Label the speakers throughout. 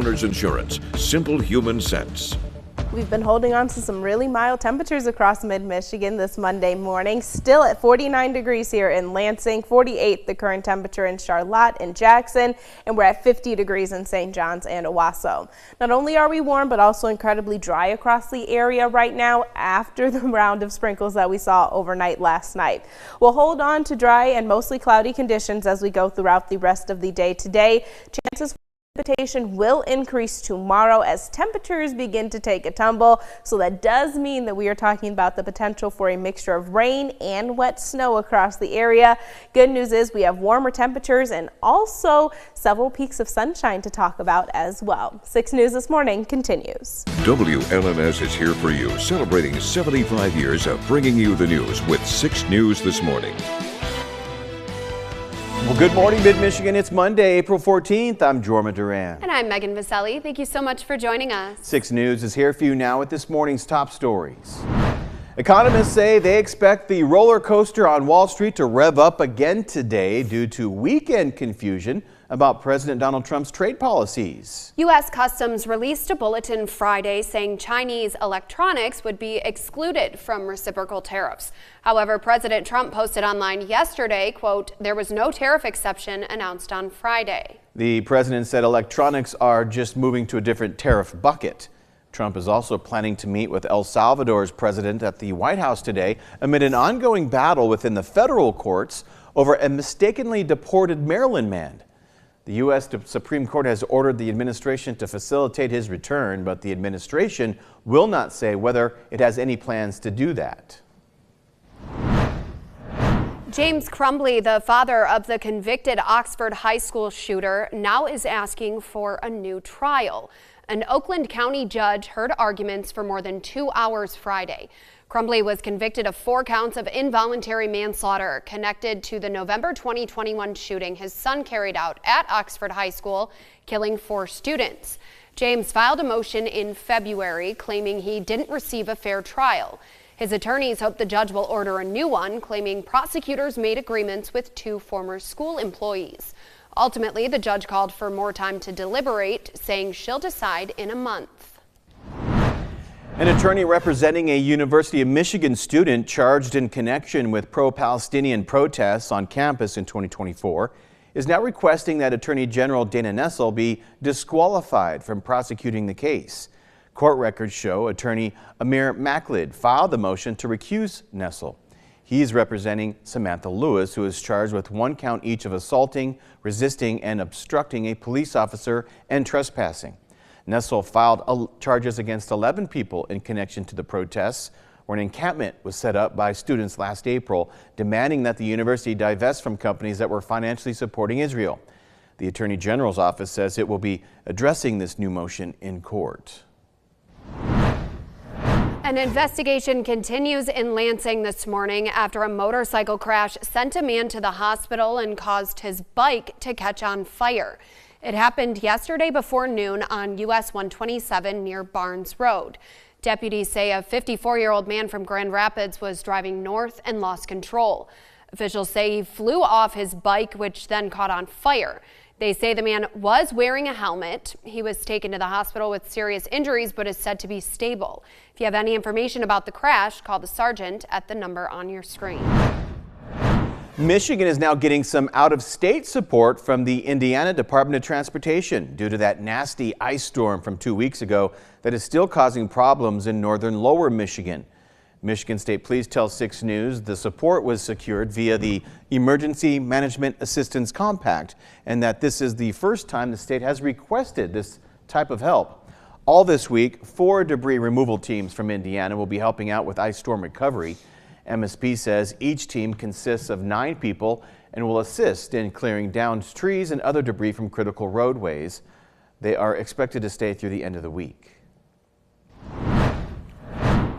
Speaker 1: Homeowners Insurance. Simple human sense.
Speaker 2: We've been holding on to some really mild temperatures across mid-Michigan this Monday morning. Still at 49 degrees here in Lansing, 48 the current temperature in Charlotte and Jackson, and we're at 50 degrees in St. John's and Owasso. Not only are we warm, but also incredibly dry across the area right now after the round of sprinkles that we saw overnight last night. We'll hold on to dry and mostly cloudy conditions as we go throughout the rest of the day today. Chances for precipitation will increase tomorrow as temperatures begin to take a tumble. So that does mean that we are talking about the potential for a mixture of rain and wet snow across the area. Good news is we have warmer temperatures and also several peaks of sunshine to talk about as well. 6 News This Morning continues.
Speaker 1: WLNS is here for you, celebrating 75 years of bringing you the news with 6 News This Morning.
Speaker 3: Well, good morning, Mid-Michigan. It's Monday, April 14th. I'm Jorma Duran.
Speaker 4: And I'm Megan Vaselli. Thank you so much for joining us.
Speaker 3: 6 News is here for you now with this morning's top stories. Economists say they expect the roller coaster on Wall Street to rev up again today due to weekend confusion about President Donald Trump's trade policies.
Speaker 4: U.S. Customs released a bulletin Friday saying Chinese electronics would be excluded from reciprocal tariffs. However, President Trump posted online yesterday, quote, "There was no tariff exception announced on Friday."
Speaker 3: The president said electronics are just moving to a different tariff bucket. Trump is also planning to meet with El Salvador's president at the White House today amid an ongoing battle within the federal courts over a mistakenly deported Maryland man. The U.S. Supreme Court has ordered the administration to facilitate his return, but the administration will not say whether it has any plans to do that.
Speaker 4: James Crumbley, the father of the convicted Oxford High School shooter, now is asking for a new trial. An Oakland County judge heard arguments for more than 2 hours Friday. Crumbley was convicted of 4 counts of involuntary manslaughter connected to the November 2021 shooting his son carried out at Oxford High School, killing 4 students. James filed a motion in February claiming he didn't receive a fair trial. His attorneys hope the judge will order a new one, claiming prosecutors made agreements with 2 former school employees. Ultimately, the judge called for more time to deliberate, saying she'll decide in a month.
Speaker 3: An attorney representing a University of Michigan student charged in connection with pro-Palestinian protests on campus in 2024 is now requesting that Attorney General Dana Nessel be disqualified from prosecuting the case. Court records show attorney Amir Maklid filed the motion to recuse Nessel. He's representing Samantha Lewis, who is charged with 1 count each of assaulting, resisting, and obstructing a police officer and trespassing. Nessel filed charges against 11 people in connection to the protests, where an encampment was set up by students last April, demanding that the university divest from companies that were financially supporting Israel. The Attorney General's office says it will be addressing this new motion in court.
Speaker 4: An investigation continues in Lansing this morning after a motorcycle crash sent a man to the hospital and caused his bike to catch on fire. It happened yesterday before noon on US 127 near Barnes Road. Deputies say a 54-year-old man from Grand Rapids was driving north and lost control. Officials say he flew off his bike, which then caught on fire. They say the man was wearing a helmet. He was taken to the hospital with serious injuries, but is said to be stable. If you have any information about the crash, call the sergeant at the number on your screen.
Speaker 3: Michigan is now getting some out-of-state support from the Indiana Department of Transportation due to that nasty ice storm from 2 weeks ago that is still causing problems in northern lower Michigan. Michigan State Police tell 6 News the support was secured via the Emergency Management Assistance Compact and that this is the first time the state has requested this type of help. All this week, 4 debris removal teams from Indiana will be helping out with ice storm recovery. MSP says each team consists of 9 people and will assist in clearing downed trees and other debris from critical roadways. They are expected to stay through the end of the week.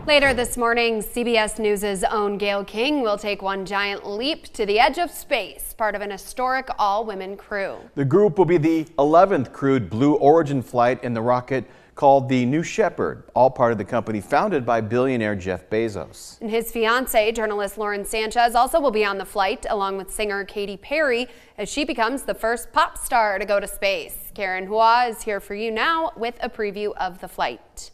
Speaker 4: Later this morning, CBS News' own Gayle King will take one giant leap to the edge of space, part of an historic all-women crew.
Speaker 3: The group will be the 11th crewed Blue Origin flight in the rocket called the New Shepard, all part of the company founded by billionaire Jeff Bezos.
Speaker 4: And his fiancée, journalist Lauren Sanchez, also will be on the flight, along with singer Katy Perry, as she becomes the first pop star to go to space. Karen Hua is here for you now with a preview of the flight.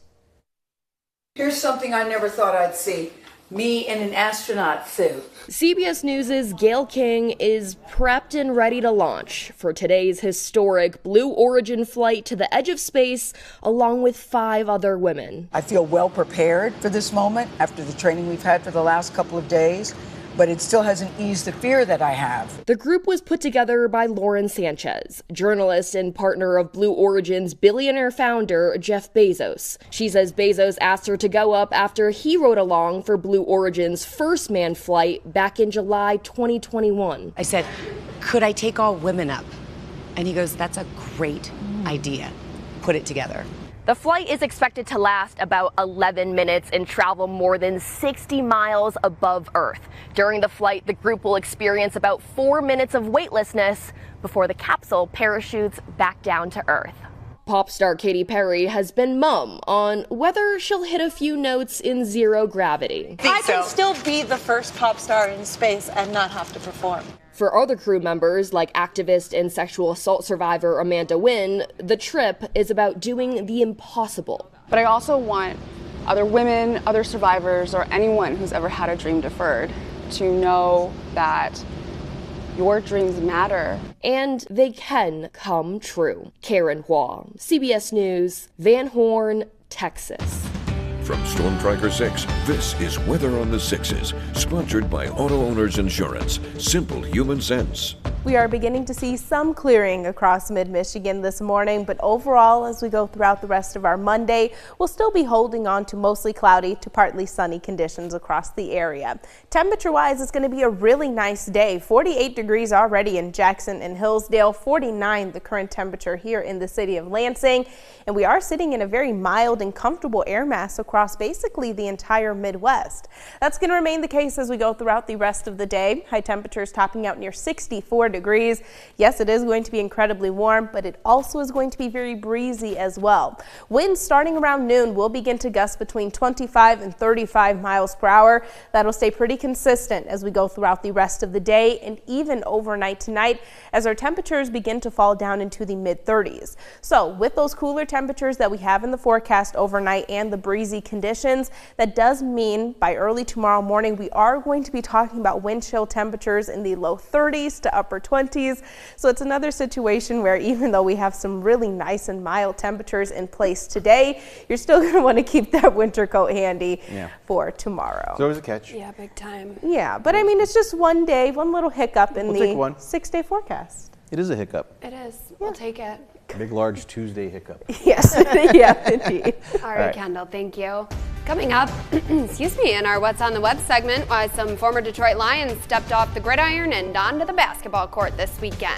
Speaker 5: Here's something I never thought I'd see. Me in an astronaut suit.
Speaker 6: CBS News' Gayle King is prepped and ready to launch for today's historic Blue Origin flight to the edge of space, along with 5 other women.
Speaker 5: I feel well prepared for this moment after the training we've had for the last couple of days, but it still hasn't eased the fear that I have.
Speaker 6: The group was put together by Lauren Sanchez, journalist and partner of Blue Origin's billionaire founder, Jeff Bezos. She says Bezos asked her to go up after he rode along for Blue Origin's first manned flight back in July 2021.
Speaker 7: I said, could I take all women up? And he goes, that's a great idea. Put it together.
Speaker 6: The flight is expected to last about 11 minutes and travel more than 60 miles above Earth. During the flight, the group will experience about 4 minutes of weightlessness before the capsule parachutes back down to Earth. Pop star Katy Perry has been mum on whether she'll hit a few notes in zero gravity.
Speaker 8: I can still be the first pop star in space and not have to perform.
Speaker 6: For other crew members, like activist and sexual assault survivor Amanda Wynn, the trip is about doing the impossible.
Speaker 9: But I also want other women, other survivors, or anyone who's ever had a dream deferred to know that your dreams matter.
Speaker 6: And they can come true. Karen Hua, CBS News, Van Horn, Texas.
Speaker 1: From Storm Tracker 6, this is Weather on the Sixes, sponsored by Auto Owners Insurance. Simple human sense.
Speaker 2: We are beginning to see some clearing across mid-Michigan this morning, but overall, as we go throughout the rest of our Monday, we'll still be holding on to mostly cloudy to partly sunny conditions across the area. Temperature-wise, it's going to be a really nice day. 48 degrees already in Jackson and Hillsdale, 49 the current temperature here in the city of Lansing, and we are sitting in a very mild and comfortable air mass across basically the entire Midwest. That's going to remain the case as we go throughout the rest of the day. High temperatures topping out near 64 degrees. Yes, it is going to be incredibly warm, but it also is going to be very breezy as well. Winds starting around noon will begin to gust between 25 and 35 miles per hour. That'll stay pretty consistent as we go throughout the rest of the day and even overnight tonight as our temperatures begin to fall down into the mid-30s. So with those cooler temperatures that we have in the forecast overnight and the breezy conditions, that does mean by early tomorrow morning we are going to be talking about wind chill temperatures in the low 30s to upper 20s. So it's another situation where even though we have some really nice and mild temperatures in place today, you're still going to want to keep that winter coat handy for tomorrow.
Speaker 3: So there's a catch.
Speaker 4: Yeah, big time.
Speaker 2: Yeah, but I mean, it's just one day, one little hiccup in the 6-day forecast.
Speaker 3: It is a hiccup.
Speaker 4: It is. We'll take it.
Speaker 3: Big, large Tuesday hiccup.
Speaker 2: Yes, yeah, indeed.
Speaker 4: All right, Kendall, thank you. Coming up, excuse me, in our What's on the Web segment, why some former Detroit Lions stepped off the gridiron and onto the basketball court this weekend.